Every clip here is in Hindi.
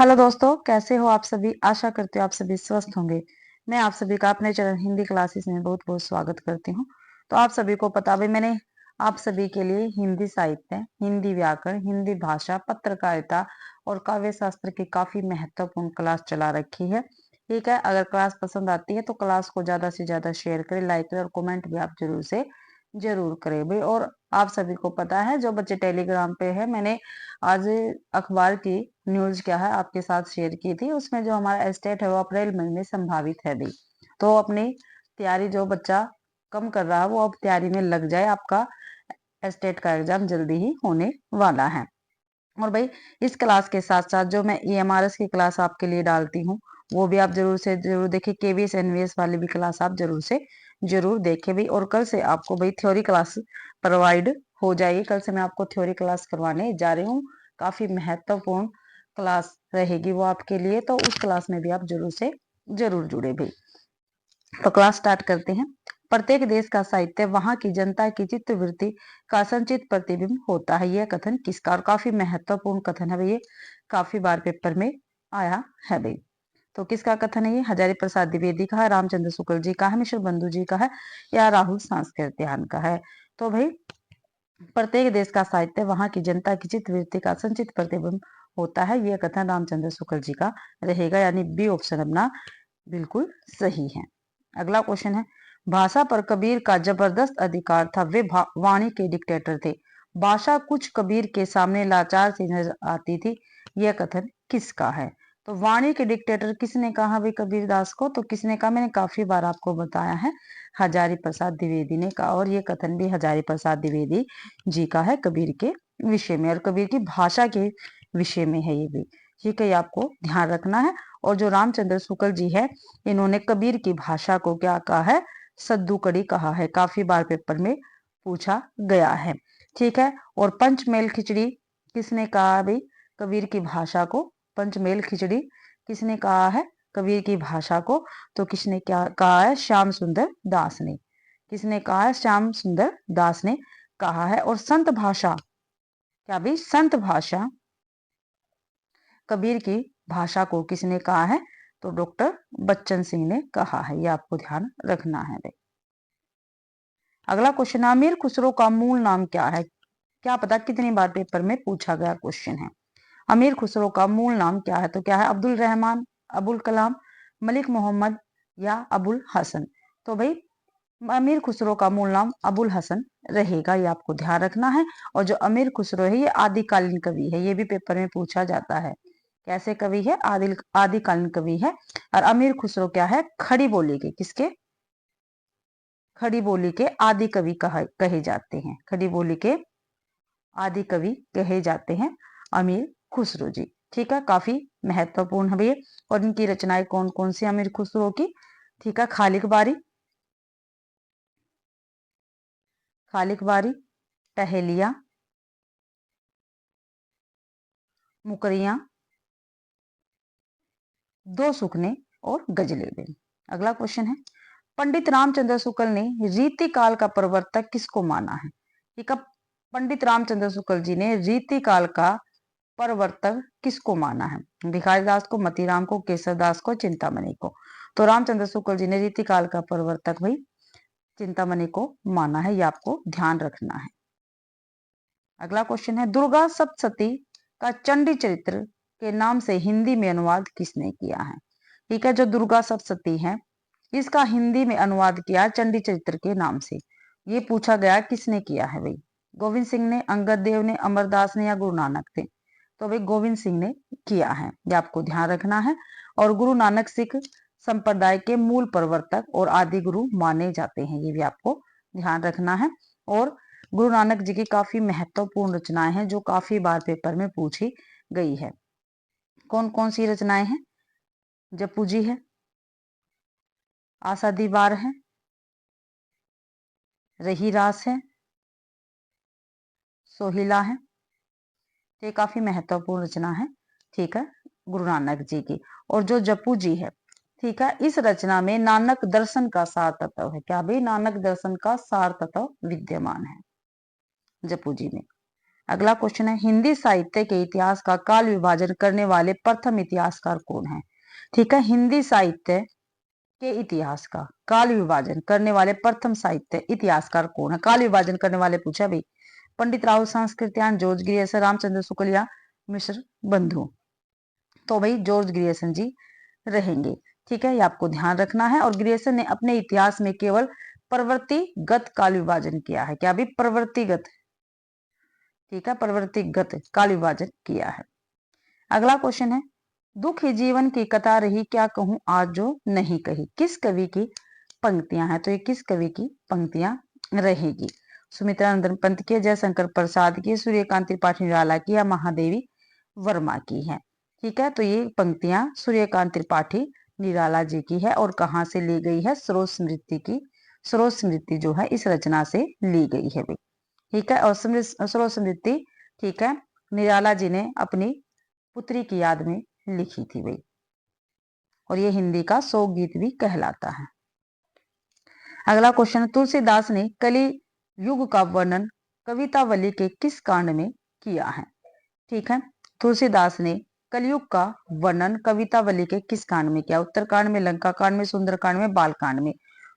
हेलो दोस्तों, कैसे हो आप सभी। आशा करती हूँ आप सभी स्वस्थ होंगे। मैं आप सभी का अपने चैनल हिंदी क्लासेस में बहुत बहुत स्वागत करती हूँ। तो आप सभी को पता है मैंने आप सभी के लिए हिंदी साहित्य, हिंदी व्याकरण, हिंदी भाषा, पत्रकारिता और काव्य शास्त्र की काफी महत्वपूर्ण क्लास चला रखी है। ठीक है, अगर क्लास पसंद आती है तो क्लास को ज्यादा से ज्यादा शेयर करें, लाइक करें और कमेंट भी आप जरूर से जरूर करें भाई। और आप सभी को पता है जो बच्चे टेलीग्राम पे है, मैंने आज अखबार की न्यूज क्या है आपके साथ शेयर की थी। उसमें जो हमारा स्टेट है वो अप्रैल मई में संभावित है भी। तो अपनी तैयारी जो बच्चा कम कर रहा है वो अब तैयारी में लग जाए, आपका स्टेट का एग्जाम जल्दी ही होने वाला है। और भाई इस क्लास के साथ साथ जो मैं EMRS की क्लास आपके लिए डालती हूँ वो भी आप जरूर से जरूर देखिए। KVS NVS वाली भी क्लास आप जरूर से जरूर देखें भाई। और कल से आपको भाई थ्योरी क्लास प्रोवाइड हो जाएगी। कल से मैं आपको थ्योरी क्लास करवाने जा रही हूँ। काफी महत्वपूर्ण क्लास रहेगी वो आपके लिए, तो उस क्लास में भी आप जरूर से जरूर जुड़े भाई। तो क्लास स्टार्ट करते हैं। प्रत्येक देश का साहित्य वहां की जनता की चित्तवृत्ति का संचित प्रतिबिंब होता है, यह कथन किसका। और काफी महत्वपूर्ण कथन है भाई, ये काफी बार पेपर में आया है भाई। तो किसका कथन है ये? हजारी प्रसाद द्विवेदी का है, रामचंद्र शुक्ल जी का है, मिश्र बंधु जी का है या राहुल सांस्कृत्यायन का है। तो भाई प्रत्येक देश का साहित्य वहां की जनता की चित्तवृत्ति का संचित प्रतिबिंब होता है, यह कथन रामचंद्र शुक्ल जी का रहेगा, यानी बी ऑप्शन अपना बिल्कुल सही है। अगला क्वेश्चन है, भाषा पर कबीर का जबरदस्त अधिकार था, वे वाणी के डिक्टेटर थे। भाषा कुछ कबीर के सामने लाचार सी नजर आती थी, यह कथन किसका है? तो वाणी के डिक्टेटर किसने कहा भाई कबीर दास को? तो किसने कहा? मैंने काफी बार आपको बताया है, हजारी प्रसाद द्विवेदी ने कहा। और ये कथन भी हजारी प्रसाद द्विवेदी जी का है कबीर के विषय में, और कबीर की भाषा के विषय में है ये भी। ठीक है, ये आपको ध्यान रखना है। और जो रामचंद्र शुक्ल जी है, इन्होंने कबीर की भाषा को क्या कहा है? सद्दू कहा है। काफी बार पेपर में पूछा गया है। ठीक है, और पंचमेल खिचड़ी किसने कहा भाई कबीर की भाषा को? पंचमेल खिचड़ी किसने कहा है कबीर की भाषा को? तो किसने क्या कहा है? श्याम सुंदर दास ने। किसने कहा है? श्याम सुंदर दास ने कहा है। और संत भाषा, क्या भाई संत भाषा कबीर की भाषा को किसने कहा है? तो डॉक्टर बच्चन सिंह ने कहा है। ये आपको ध्यान रखना है भाई। अगला क्वेश्चन, अमीर खुसरो का मूल नाम क्या है? क्या पता कितनी बार पेपर में पूछा गया क्वेश्चन है। अमीर खुसरो का मूल नाम क्या है? तो क्या है? अब्दुल रहमान, अबुल कलाम, मलिक मोहम्मद या अबुल हसन। तो भाई अमीर खुसरो का मूल नाम अबुल हसन रहेगा, ये आपको ध्यान रखना है। और जो अमीर खुसरो है ये आदिकालीन कवि है, ये भी पेपर में पूछा जाता है। कैसे कवि है? आदिकालीन कवि है। और अमीर खुसरो क्या है? खड़ी बोली के, किसके? खड़ी बोली के आदि कवि कहे जाते हैं। खड़ी बोली के आदि कवि कहे जाते हैं अमीर खुसरो जी। ठीक है, काफी महत्वपूर्ण है भैया। और इनकी रचनाएं कौन कौन सी अमीर खुसरो की? ठीक है, खालिक बारी, खालिक बारी, टहलिया, मुकरिया, दो सुखने और गजलेबे। अगला क्वेश्चन है, पंडित रामचंद्र शुक्ल ने रीति काल का प्रवर्तक किसको माना है? ठीक है, पंडित रामचंद्र शुक्ल जी ने रीति काल का प्रवर्तक किसको माना है? भिखारी दास को, मतीराम को, केसर दास को, चिंतामणि को। तो रामचंद्र शुक्ल जी ने रीति काल का प्रवर्तक भाई चिंतामणि को माना है, ये आपको ध्यान रखना है। अगला क्वेश्चन है, दुर्गा सप्तशती का चंडी चरित्र के नाम से हिंदी में अनुवाद किसने किया है? ठीक है, जो दुर्गा सप्तशती है इसका हिंदी में अनुवाद किया चंडी चरित्र के नाम से। ये पूछा गया किसने किया है भाई? गोविंद सिंह ने, अंगद देव ने, अमरदास ने या गुरु नानक थे? तो भाई गोविंद सिंह ने किया है, ये आपको ध्यान रखना है। और गुरु नानक सिख संप्रदाय के मूल प्रवर्तक और आदि गुरु माने जाते हैं, ये भी आपको ध्यान रखना है। और गुरु नानक जी की काफी महत्वपूर्ण रचनाएं हैं जो काफी बार पेपर में पूछी गई है। कौन कौन सी रचनाएं हैं? जपू जी है, आशा दीवार है, रही रास है, सोहिला है। तो ये काफी महत्वपूर्ण रचना है, ठीक है, गुरु नानक जी की। और जो जपू जी है, ठीक है, इस रचना में नानक दर्शन का सार तत्व है। क्या भाई? नानक दर्शन का सार तत्व विद्यमान है जपू जी में। अगला क्वेश्चन है, हिंदी साहित्य के इतिहास का काल विभाजन करने वाले प्रथम इतिहासकार कौन है? ठीक है, हिंदी साहित्य के इतिहास का काल विभाजन करने वाले प्रथम साहित्य इतिहासकार कौन है? काल विभाजन करने वाले पूछा भाई, पंडित राव संस्कृत्यायन, जॉर्ज ग्रियर्सन, रामचंद्र शुक्ल या मिश्र बंधु? तो भाई जॉर्ज ग्रियर्सन जी रहेंगे। ठीक है, ये आपको ध्यान रखना है। और ग्रियर्सन ने अपने इतिहास में केवल प्रवृत्तिगत काल विभाजन किया है। क्या भी? प्रवृत्तिगत। ठीक है, प्रवृत्तिगत काल विभाजन किया है। अगला क्वेश्चन है, दुख ही जीवन की कथा रही, क्या कहूं आज जो नहीं कही? किस कवि की पंक्तियां हैं? तो ये किस कवि की पंक्तियां रहेगी? सुमित्रानंदन पंत की, जयशंकर प्रसाद की, सूर्यकांत त्रिपाठी निराला की या महादेवी वर्मा की है? ठीक है, तो ये पंक्तियां सूर्यकांत त्रिपाठी निराला जी की है। और कहाँ से ली गई है? स्रोत स्मृति की। स्रोत स्मृति जो है इस रचना से ली गई है भाई। ठीक है, और स्रोत स्मृति, ठीक है, निराला जी ने अपनी पुत्री की याद में लिखी थी भाई। और ये हिंदी का शोक गीत भी कहलाता है। अगला क्वेश्चन, तुलसीदास ने कलि युग का वर्णन कवितावली के किस कांड में किया है? ठीक है, तुलसीदास ने कलयुग का वर्णन कवितावली के किस कांड में किया? उत्तरकांड में, लंका कांड में, सुंदरकांड में, बालकांड में?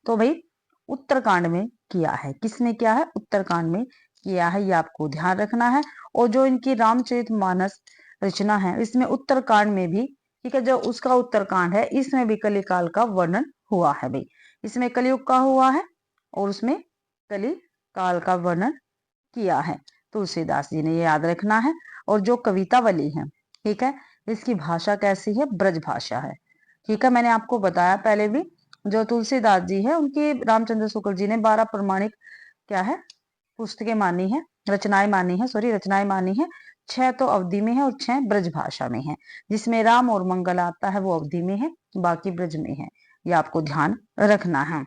तो भाई उत्तरकांड में किया है। किसमें किया है? उत्तरकांड में किया है, ये आपको ध्यान रखना है। और जो इनकी रामचरितमानस रचना है इसमें उत्तरकांड में भी, ठीक है, जो उसका उत्तरकांड है इसमें भी कलिकाल का वर्णन हुआ है भाई। इसमें कलयुग का हुआ है और उसमें कलिकाल का वर्णन किया है तुलसीदास जी ने, ये याद रखना है। और जो कवितावली है, ठीक है, इसकी भाषा कैसी है? ब्रज भाषा है। ठीक है, मैंने आपको बताया पहले भी, जो तुलसीदास जी है उनकी रामचंद्र शुक्ल जी ने 12 प्रमाणिक क्या है पुस्तकें मानी है, रचनाएं मानी है, सॉरी रचनाएं मानी है। 6 तो अवधि में है और 6 ब्रज भाषा में है। जिसमें राम और मंगल आता है वो अवधि में है, बाकी ब्रज में है। ये आपको ध्यान रखना है।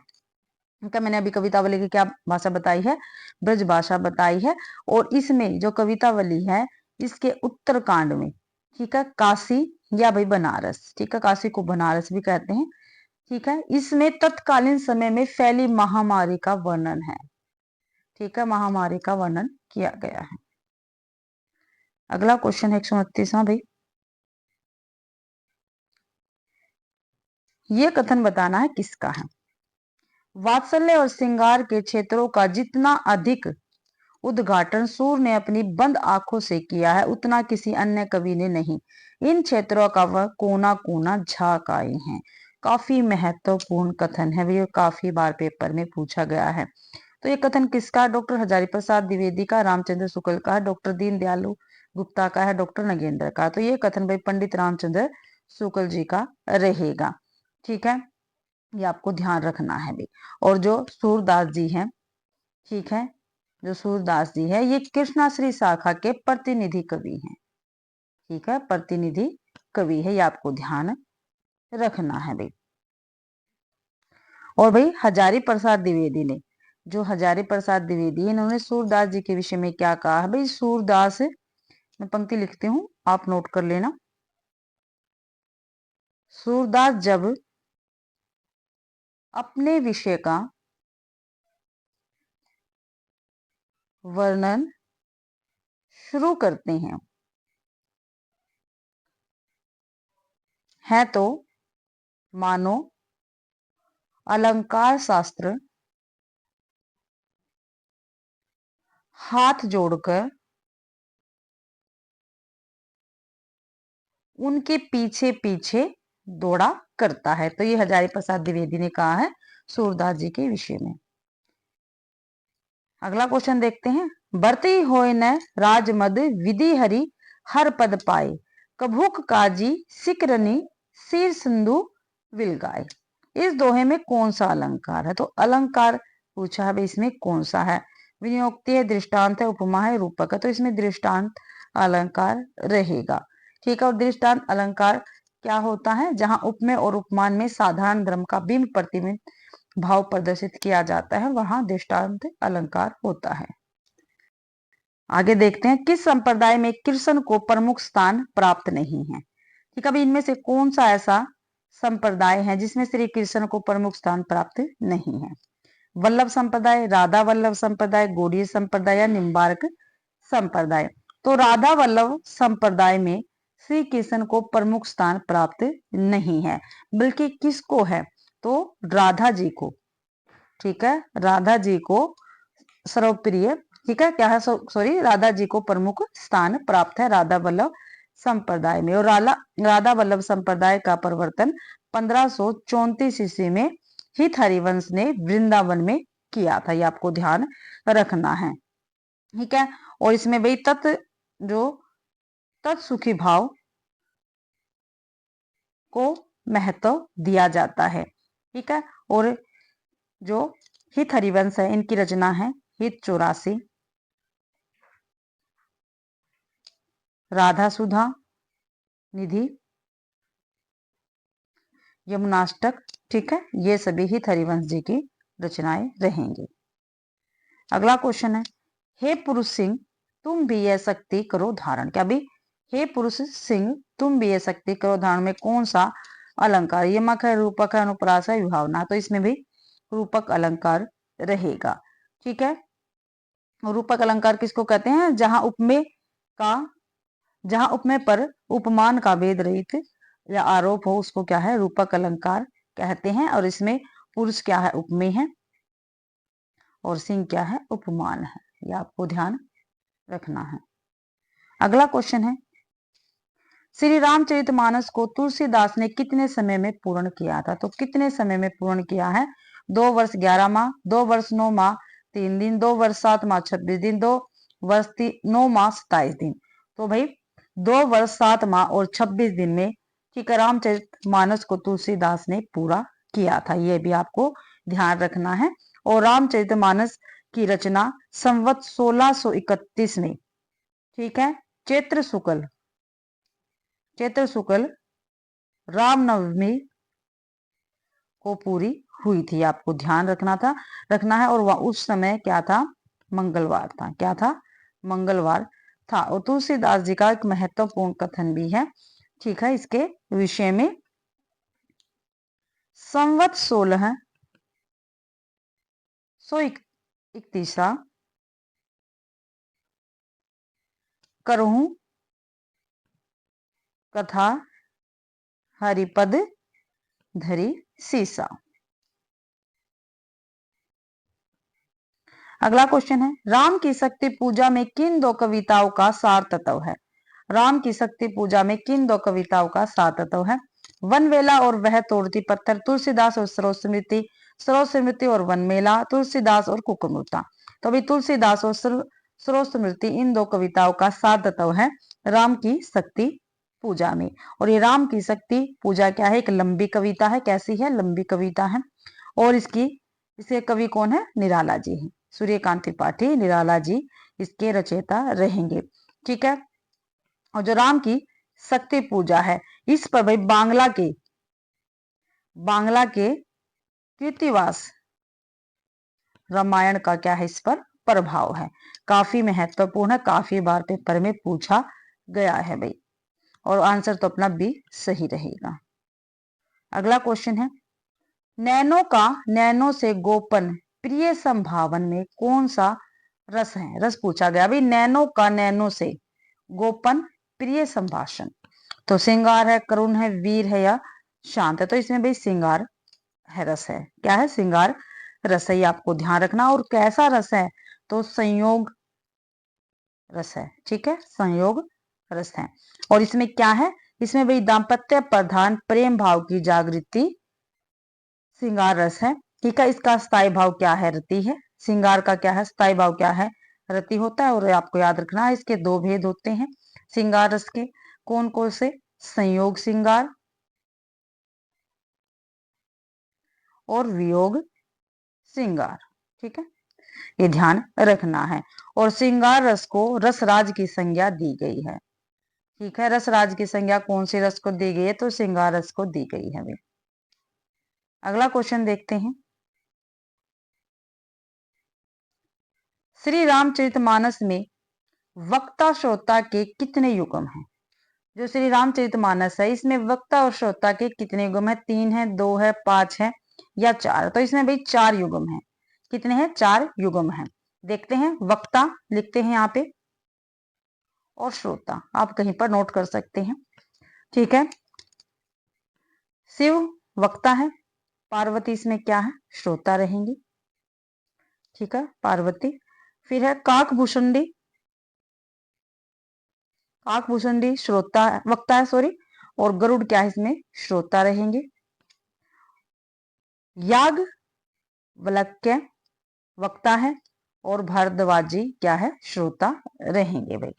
क्या मैंने अभी कवितावली की क्या भाषा बताई है? ब्रज भाषा बताई है। और इसमें जो कवितावली है इसके उत्तरकांड में, ठीक है, काशी या भाई बनारस, ठीक है, काशी को बनारस भी कहते हैं, ठीक है, इसमें तत्कालीन समय में फैली महामारी का वर्णन है। ठीक है, महामारी का वर्णन किया गया है। अगला क्वेश्चन है 129वां भाई, ये कथन बताना है किसका है? वात्सल्य और श्रृंगार के क्षेत्रों का जितना अधिक उद्घाटन सूर्य ने अपनी बंद आंखों से किया है उतना किसी अन्य कवि ने नहीं। इन क्षेत्रों का वह कोना कोना झांक आए हैं। काफी महत्वपूर्ण कथन है, ये काफी बार पेपर में पूछा गया है। तो ये कथन किसका? डॉक्टर हजारी प्रसाद द्विवेदी का, रामचंद्र शुक्ल का, डॉक्टर दीनदयालु गुप्ता का है, डॉक्टर नगेंद्र का। तो ये कथन भाई पंडित रामचंद्र शुक्ल जी का रहेगा। ठीक है, ये आपको ध्यान रखना है भाई। और जो सूरदास जी हैं, ठीक है, जो सूरदास जी है ये कृष्णाश्री शाखा के प्रतिनिधि कवि हैं। ठीक है, प्रतिनिधि कवि है, ये आपको ध्यान रखना है भाई। और भाई हजारी प्रसाद द्विवेदी ने, जो हजारी प्रसाद द्विवेदी है इन्होंने सूरदास जी के विषय में क्या कहा है भाई? सूरदास, मैं पंक्ति लिखती हूं आप नोट कर लेना। सूरदास जब अपने विषय का वर्णन शुरू करते हैं तो मानो अलंकार शास्त्र हाथ जोड़कर उनके पीछे पीछे दौड़ा करता है। तो ये हजारी प्रसाद द्विवेदी ने कहा है सूरदास जी के विषय में। अगला क्वेश्चन देखते हैं, बरती होय न राजमद विधि हरि हर पद पाए, कभुक काजी सिकरनी सिर सिंधु विलगाए। इस दोहे में कौन सा अलंकार है? तो अलंकार पूछा है, इसमें कौन सा है? विनियोक्ति है, दृष्टांत है, उपमा है, रूपक है? तो इसमें दृष्टांत अलंकार रहेगा। ठीक है, और दृष्टांत अलंकार क्या होता है? जहां उपमेय और उपमान में साधारण धर्म का बिंब प्रतिबिंब भाव प्रदर्शित किया जाता है वहां दृष्टांत अलंकार होता है। आगे देखते हैं, किस संप्रदाय में कृष्ण को प्रमुख स्थान प्राप्त नहीं है? ठीक है, इनमें से कौन सा ऐसा संप्रदाय है जिसमें श्री कृष्ण को प्रमुख स्थान प्राप्त नहीं है? वल्लभ संप्रदाय, राधा वल्लभ संप्रदाय, गौड़ीय संप्रदाय या निम्बार्क संप्रदाय। तो राधा वल्लभ संप्रदाय में श्री कृष्ण को प्रमुख स्थान प्राप्त नहीं है, बल्कि किसको है, तो राधा जी को। ठीक है, राधा जी को सर्वप्रिय, ठीक है, क्या है, सॉरी, राधा जी को प्रमुख स्थान प्राप्त है राधा वल्लभ संप्रदाय में। और राधा वल्लभ संप्रदाय का प्रवर्तन 1534 ईस्वी में हित हरिवंश ने वृंदावन में किया था, ये आपको ध्यान रखना है। ठीक है, और इसमें भाई जो तत्सुखी भाव को महत्व दिया जाता है। ठीक है, और जो हित हरिवंश है इनकी रचना है हित 84, राधा सुधा निधि, यमुनाष्टक। ठीक है, ये सभी हित हरिवंश जी की रचनाएं रहेंगी। अगला क्वेश्चन है, हे पुरुष सिंह तुम भी यह शक्ति करो धारण। क्या भी, हे पुरुष सिंह तुम भी यह शक्ति करो धारण में कौन सा अलंकार, यमक है, रूपक है, अनुप्रास है, विभावना। तो इसमें भी रूपक अलंकार रहेगा। ठीक है, रूपक अलंकार किसको कहते हैं, जहां उपमेय पर उपमान का भेद रहित या आरोप हो उसको क्या है, रूपक अलंकार कहते हैं। और इसमें पुरुष क्या है, उपमेय है, और सिंह क्या है, उपमान है। ये आपको ध्यान रखना है। अगला क्वेश्चन है, श्री रामचरितमानस को तुलसीदास ने कितने समय में पूर्ण किया था। तो कितने समय में पूर्ण किया है, 2 वर्ष 11 माह, 2 वर्ष 9 माह 3 दिन, 2 वर्ष 7 माह 26 दिन, 2 वर्ष 9 माह 27 दिन। तो भाई 2 वर्ष 7 माह और 26 दिन में ठीक है रामचरितमानस को तुलसीदास ने पूरा किया था, ये भी आपको ध्यान रखना है। और रामचरितमानस की रचना संवत 1631 में, ठीक है, चैत्र शुक्ल रामनवमी को पूरी हुई थी, आपको ध्यान रखना है। और वह उस समय क्या था, मंगलवार था। क्या था, मंगलवार था। और तुलसीदास जी का एक महत्वपूर्ण कथन भी है, ठीक है, इसके विषय में। संवत 1631 करहूं कथा हरिपद धरी सीसा। अगला क्वेश्चन है, राम की शक्ति पूजा में किन 2 कविताओं का सार तत्व है। राम की शक्ति पूजा में किन 2 कविताओं का सार तत्व है, वनवेला और वह तोड़ती पत्थर, तुलसीदास और सरोज स्मृति और वनमेला, तुलसीदास और कुकुरमुर्ता। तो अभी तुलसीदास और सरोज स्मृति इन 2 कविताओं का सार तत्व है राम की शक्ति पूजा में। और ये राम की शक्ति पूजा क्या है, एक लंबी कविता है। कैसी है, लंबी कविता है। और इसके कवि कौन है, निराला जी है, सूर्यकांत त्रिपाठी निराला जी इसके रचयिता रहेंगे। ठीक है, और जो राम की शक्ति पूजा है इस पर भाई बांग्ला के कृतिवास रामायण का क्या है, इस पर प्रभाव है। काफी महत्वपूर्ण है, काफी बार पेपर में पूछा गया है भाई, और आंसर तो अपना बी सही रहेगा। अगला क्वेश्चन है, नैनो से गोपन प्रिय संभावन में कौन सा रस है। रस पूछा गया भाई, नैनो से गोपन प्रिय संभाषण। तो श्रृंगार है, करुण है, वीर है या शांत है। तो इसमें भाई श्रृंगार है, रस है। क्या है, श्रृंगार रस है, आपको ध्यान रखना। और कैसा रस है, तो संयोग रस है। ठीक है, संयोग रस है। और इसमें क्या है, इसमें भाई दाम्पत्य प्रधान प्रेम भाव की जागृति श्रृंगार रस है। ठीक है, इसका स्थायी भाव क्या है, रति है। श्रृंगार का क्या है, स्थायी भाव क्या है, रति होता है। और आपको याद रखना है इसके 2 भेद होते हैं श्रृंगार रस के, कौन कौन से, संयोग श्रृंगार और वियोग श्रृंगार। ठीक है, ये ध्यान रखना है। और श्रृंगार रस को रसराज की संज्ञा दी गई है। ठीक है, रसराज की संज्ञा कौन सी रस को दी गई है, तो श्रृंगार रस को दी गई है। अगला क्वेश्चन देखते हैं, श्री रामचरितमानस में वक्ता श्रोता के कितने युगम हैं। जो श्री रामचरितमानस है इसमें वक्ता और श्रोता के कितने युगम है, 3 है, 2 है, 5 है या 4। तो इसमें भाई 4 युगम है। कितने हैं, 4 युगम है। देखते हैं, वक्ता लिखते हैं यहाँ पे, और श्रोता, आप कहीं पर नोट कर सकते हैं। ठीक है, शिव वक्ता है, पार्वती इसमें क्या है, श्रोता रहेंगी। ठीक है, पार्वती। फिर है काकभूषुंडी, काकभूषुंडी श्रोता वक्ता है, सॉरी, और गरुड़ क्या है इसमें, श्रोता रहेंगे। याग वलक्य वक्ता है और भारद्वाजी क्या है, श्रोता रहेंगे भाई,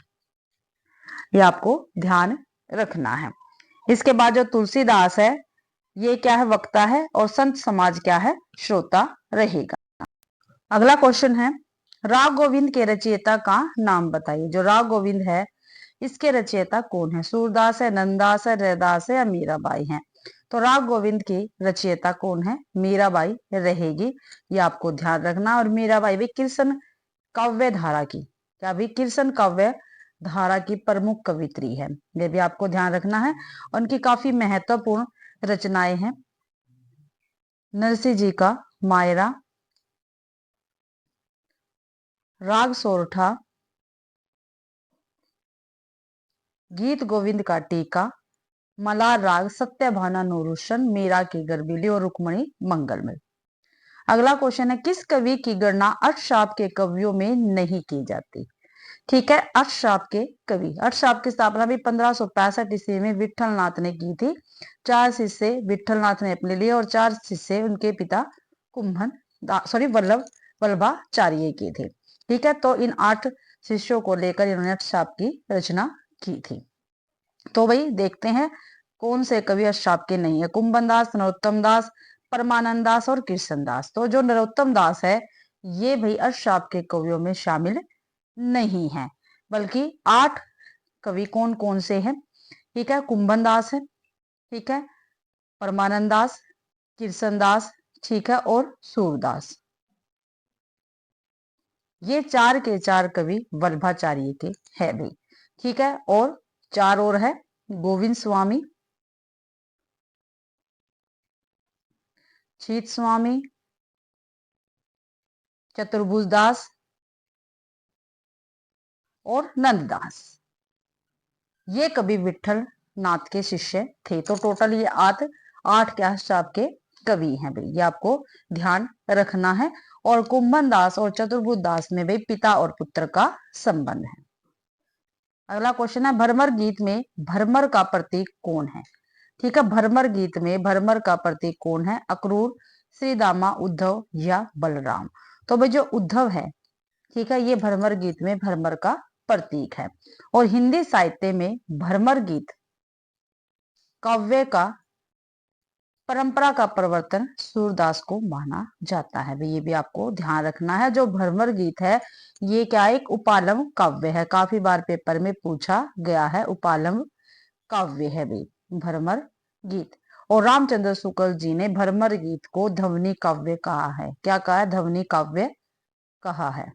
ये आपको ध्यान रखना है। इसके बाद जो तुलसीदास है ये क्या है, वक्ता है, और संत समाज क्या है, श्रोता रहेगा। अगला क्वेश्चन है, राग गोविंद के रचयिता का नाम बताइए। जो राग गोविंद है इसके रचयिता कौन है, सूरदास है, नंददास है, रैदास है या मीराबाई है। तो राग गोविंद की रचयिता कौन है, मीराबाई रहेगी, ये आपको ध्यान रखना। और मीराबाई भी कृष्ण काव्य धारा की, क्या भी, कृष्ण काव्य धारा की प्रमुख कवित्री है, ये भी आपको ध्यान रखना है। उनकी काफी महत्वपूर्ण रचनाएं हैं, नरसिंह जी का मायरा, राग सोरठा, गीत गोविंद का टीका, मलार राग, सत्यभाना नूरुशन, मीरा की गर्बिली और रुक्मणी मंगलमय। अगला क्वेश्चन है, किस कवि की गणना अष्टशाप के कवियों में नहीं की जाती। ठीक है, अष्टशाप के कवि, अष्टशाप की स्थापना भी 1565 ईस्वी में विठल नाथ ने की थी। 4 शिष्य विठल नाथ ने अपने लिए और 4 शिष्य उनके पिता कुंभन वल्लभाचार्य के थे। ठीक है, तो इन 8 शिष्यों को लेकर इन्होंने अष्टशाप की रचना की थी। तो भाई देखते हैं कौन से कवि अष्टशाप के नहीं है, कुंभन दास, नरोत्तम दास, परमानंद दास और कृष्ण दास। तो जो नरोत्तम दास है ये भाई अष्टशाप के कवियों में शामिल नहीं है, बल्कि 8 कवि कौन कौन से हैं। ठीक है, कुंभन दास है, ठीक है, परमानंद दास, कृष्ण दास, ठीक है, और सूरदास। ये 4 के 4 कवि वल्लभाचार्य के है भाई। ठीक है, और 4 और है, गोविंद स्वामी, शीत स्वामी, चतुर्भुज दास और नंददास। ये कवि विठल नाथ के शिष्य थे। तो टोटल ये 8 के अष्टशाप के कवि हैं भाई, ये आपको ध्यान रखना है। और कुंभन दास और चतुर्भुज दास में भाई पिता और पुत्र का संबंध है। अगला क्वेश्चन है, भरमर गीत में भरमर का प्रतीक कौन है। ठीक है, भरमर गीत में भरमर का प्रतीक कौन है, अक्रूर, श्रीदामा, उद्धव या बलराम। तो भाई जो उद्धव है, ठीक है, ये भरमर गीत में भरमर का प्रतीक है। और हिंदी साहित्य में भरमर गीत काव्य का परंपरा का प्रवर्तन सूरदास को माना जाता है, ये भी आपको ध्यान रखना है। जो भरमर गीत है ये क्या, एक उपालंब काव्य है, काफी बार पेपर में पूछा गया है, उपालंब काव्य है भाई भरमर गीत। और रामचंद्र शुक्ल जी ने भरमर गीत को ध्वनि काव्य कहा है, क्या कहा है, ध्वनि काव्य कहा है।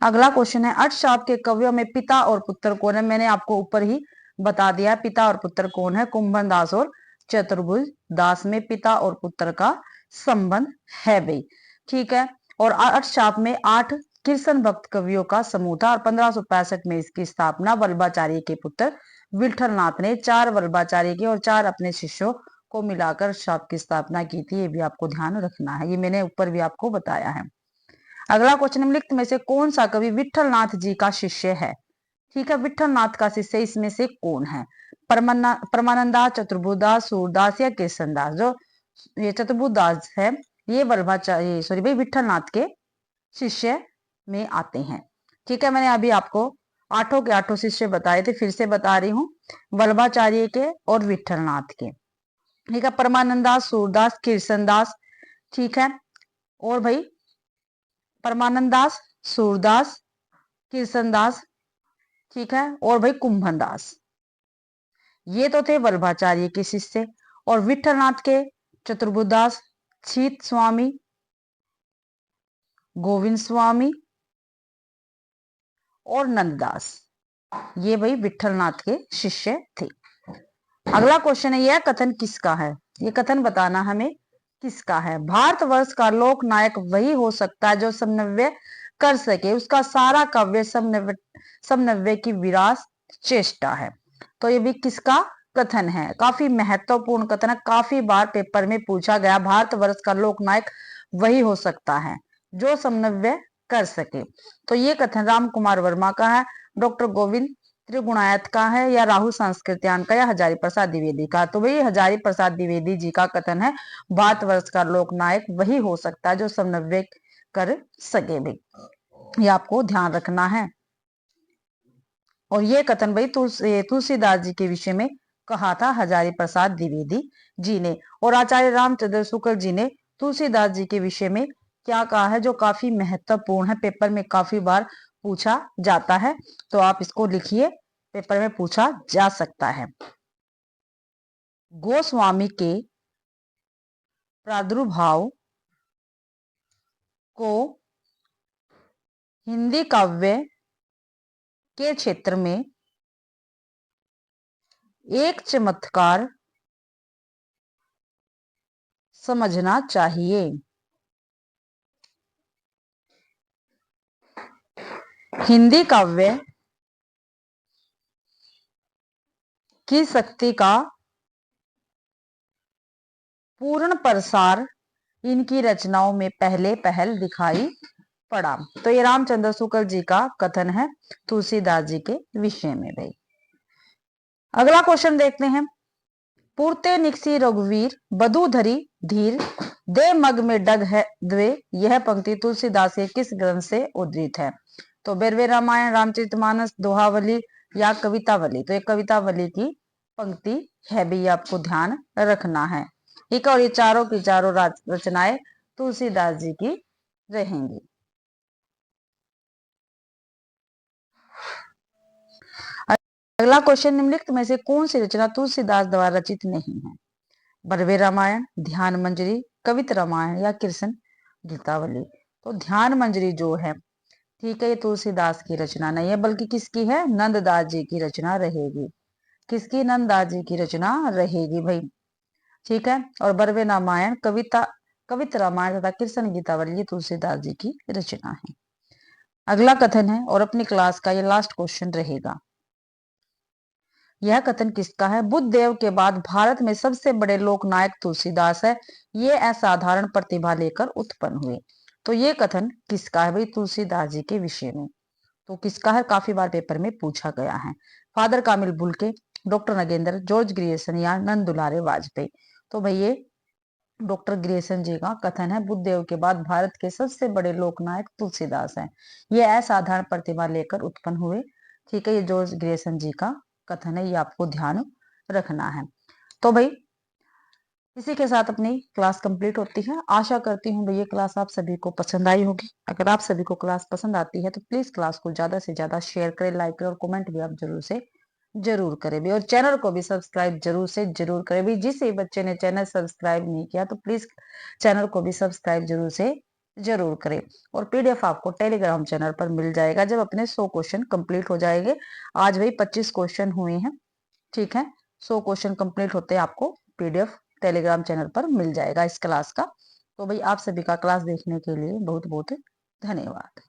अगला क्वेश्चन है, अष्टशाप के कवियों में पिता और पुत्र कौन है। मैंने आपको ऊपर ही बता दिया पिता और पुत्र कौन है, कुंभन दास और चतुर्भुज दास में पिता और पुत्र का संबंध है भाई। ठीक है, और अष्टशाप में 8 कृष्ण भक्त कवियों का समूह था और 1565 में इसकी स्थापना वल्लभाचार्य के पुत्र विठल नाथ ने 4 वल्लभाचार्य के और 4 अपने शिष्यों को मिलाकर शाप की स्थापना की थी, ये भी आपको ध्यान रखना है, ये मैंने ऊपर भी आपको बताया है। अगला क्वेश्चन, निम्नलिखित में से कौन सा कवि विठल नाथ जी का शिष्य है। ठीक है, विठल नाथ का शिष्य इसमें से कौन है, परमानंदा, चतुर्भुजदास, सूरदास या कृष्णदास। जो ये चतुर्भुजदास है ये वल्लभाचार्य सॉरी भाई विठल नाथ के शिष्य में आते हैं। ठीक है, मैंने अभी आपको 8 के 8 शिष्य बताए थे, फिर से बता रही हूँ, वल्लभाचार्य के और विठल नाथ के। ठीक है, परमानंदास, सूरदास, कृष्णदास, ठीक है, और भाई परमानंद दास, सूरदास, कृष्णदास, ठीक है, और भाई कुंभन दास। ये तो थे वल्लभाचार्य के शिष्य। और विठलनाथ के चतुर्भुजदास, शीत स्वामी, गोविंद स्वामी और नंददास, ये भाई विठलनाथ के शिष्य थे। अगला क्वेश्चन है, यह कथन किसका है, ये कथन बताना हमें किसका है। भारतवर्ष का लोक नायक वही हो सकता है जो समन्वय कर सके, उसका सारा काव्य समन्वय की विराट चेष्टा है। तो ये भी किसका कथन है? काफी महत्वपूर्ण कथन है, काफी बार पेपर में पूछा गया। भारतवर्ष का लोकनायक वही हो सकता है जो समन्वय कर सके। तो ये कथन राम कुमार वर्मा का है, डॉक्टर गोविंद त्रिगुणायत का है, या राहुल संस्कृत्यान का, या हजारी प्रसाद द्विवेदी का। तो भाई हजारी प्रसाद द्विवेदी जी का कथन है, भारतवर्ष का लोकनायक वही हो सकता है जो समन्वय कर सके। भाई ये आपको ध्यान रखना है। और ये कथन भाई तुलसीदास जी के विषय में कहा था हजारी प्रसाद द्विवेदी जी ने। और आचार्य रामचंद्र शुक्ल जी ने तुलसीदास जी के विषय में क्या कहा है, जो काफी महत्वपूर्ण है, पेपर में काफी बार पूछा जाता है। तो आप इसको लिखिए, पेपर में पूछा जा सकता है। गोस्वामी के प्रादुर्भाव को हिंदी काव्य के क्षेत्र में एक चमत्कार समझना चाहिए। हिंदी काव्य की शक्ति का पूर्ण प्रसार इनकी रचनाओं में पहले पहल दिखाई पड़ा। तो ये रामचंद्र शुक्ल जी का कथन है तुलसीदास जी के विषय में। भाई अगला क्वेश्चन देखते हैं। पूर्ते निकसी रघुवीर बधुधरी धीर दे मग में डग है द्वे, यह पंक्ति तुलसीदास के किस ग्रंथ से उद्धृत है? तो बेरवे रामायण, रामचरितमानस, दोहावली या कवितावली? तो ये कवितावली की पंक्ति है भी, आपको ध्यान रखना है। ठीक है, और ये चारों की चारों रचनाएं तुलसीदास जी की रहेंगी। अगला क्वेश्चन, निम्नलिखित में से कौन सी रचना तुलसीदास द्वारा रचित नहीं है? बरवे रामायण, ध्यान मंजरी, कवित रामायण या कृष्ण गीतावली? तो ध्यान मंजरी जो है, ठीक है, ये तुलसीदास की रचना नहीं है, बल्कि किसकी है? नंददास जी की रचना रहेगी। किसकी? नंददास जी की रचना रहेगी भाई। ठीक है, और बरवे रामायण, कवित रामायण तथा कृष्ण गीतावली ये तुलसीदास जी की रचना है। अगला कथन है, और अपनी क्लास का ये लास्ट क्वेश्चन रहेगा। यह कथन किसका है? बुद्ध देव के बाद भारत में सबसे बड़े लोकनायक तुलसीदास है, ये असाधारण प्रतिभा लेकर उत्पन्न हुए। तो ये कथन किसका है भाई? तुलसीदास जी के विषय में। तो किसका है? काफी बार पेपर में पूछा गया है। फादर कामिल Bulcke, doctor Nagendra, George Grierson या नंद दुलारे वाजपेयी? तो भाई ये डॉक्टर ग्रियर्सन जी का कथन है, बुद्ध देव के बाद भारत के सबसे बड़े लोकनायक तुलसीदास हैं, ये असाधारण प्रतिभा लेकर उत्पन्न हुए। ठीक है, ये जॉर्ज ग्रियर्सन जी का कथन है, ये आपको ध्यान रखना है। तो भाई इसी के साथ अपनी क्लास कंप्लीट होती है। आशा करती हूँ भाई ये क्लास आप सभी को पसंद आई होगी। अगर आप सभी को क्लास पसंद आती है तो प्लीज क्लास को ज्यादा से ज्यादा शेयर करें, लाइक करें, और कमेंट भी आप जरूर से जरूर करें भी, और चैनल को भी सब्सक्राइब जरूर से जरूर करें भी। जिस बच्चे ने चैनल सब्सक्राइब नहीं किया तो प्लीज चैनल को भी सब्सक्राइब जरूर से जरूर करें। और पीडीएफ आपको टेलीग्राम चैनल पर मिल जाएगा जब अपने 100 क्वेश्चन कंप्लीट हो जाएंगे। आज भाई 25 क्वेश्चन हुए हैं। ठीक है, 100 क्वेश्चन कंप्लीट होते आपको पीडीएफ टेलीग्राम चैनल पर मिल जाएगा इस क्लास का। तो भाई आप सभी का क्लास देखने के लिए बहुत बहुत धन्यवाद।